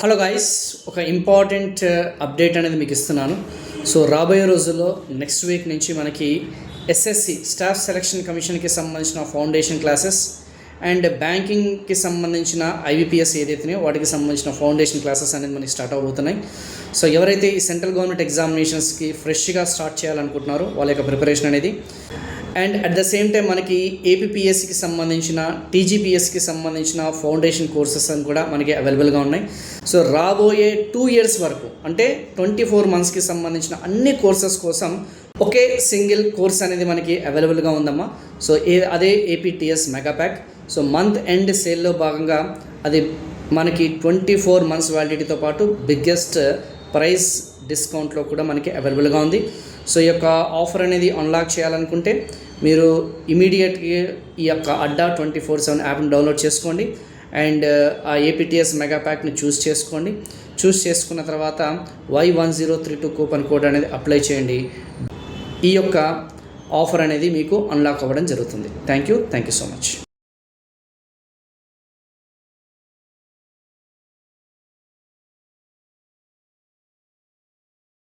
Hello guys, ఒక important update అనేది మీకు ఇస్తున్నాను. సో రాబోయే రోజుల్లో నెక్స్ట్ వీక్ నుంచి మనకి ఎస్ఎస్సి స్టాఫ్ సెలక్షన్ కమిషన్కి సంబంధించిన ఫౌండేషన్ క్లాసెస్ అండ్ బ్యాంకింగ్కి సంబంధించిన ఐబీపీఎస్ ఏదైతున్నాయో వాటికి సంబంధించిన ఫౌండేషన్ క్లాసెస్ అనేది మనకి స్టార్ట్ అవబోతున్నాయి. సో ఎవరైతే ఈ సెంట్రల్ గవర్నమెంట్ ఎగ్జామినేషన్స్కి ఫ్రెష్గా స్టార్ట్ చేయాలనుకుంటున్నారో వాళ్ళ యొక్క ప్రిపరేషన్ అనేది and at the same time మనకి ఏపీపీఎస్సికి సంబంధించిన టీజీపీఎస్సికి సంబంధించిన ఫౌండేషన్ కోర్సెస్ అని కూడా మనకి అవైలబుల్గా ఉన్నాయి. సో రాబోయే 2 years వరకు అంటే 24 monthsకి సంబంధించిన అన్ని కోర్సెస్ కోసం ఒకే సింగిల్ కోర్స్ అనేది మనకి అవైలబుల్గా ఉందమ్మా. సో అదే APTS mega pack. So month end సేల్లో భాగంగా అది మనకి 24 months వ్యాలిడిటీతో పాటు బిగ్గెస్ట్ ప్రైస్ డిస్కౌంట్లో కూడా మనకి అవైలబుల్గా ఉంది. సో ఈ యొక్క ఆఫర్ అనేది అన్లాక్ చేయాలనుకుంటే మీరు ఇమీడియట్గా ఈ యొక్క అడ్డా 24/7 యాప్ని డౌన్లోడ్ చేసుకోండి అండ్ ఆ ఏపీటీఎస్ మెగా ప్యాక్ని చూస్ చేసుకున్న తర్వాత Y1032 కూపన్ కోడ్ అనేది అప్లై చేయండి. ఈ యొక్క ఆఫర్ అనేది మీకు అన్లాక్ అవ్వడం జరుగుతుంది. Thank you so much.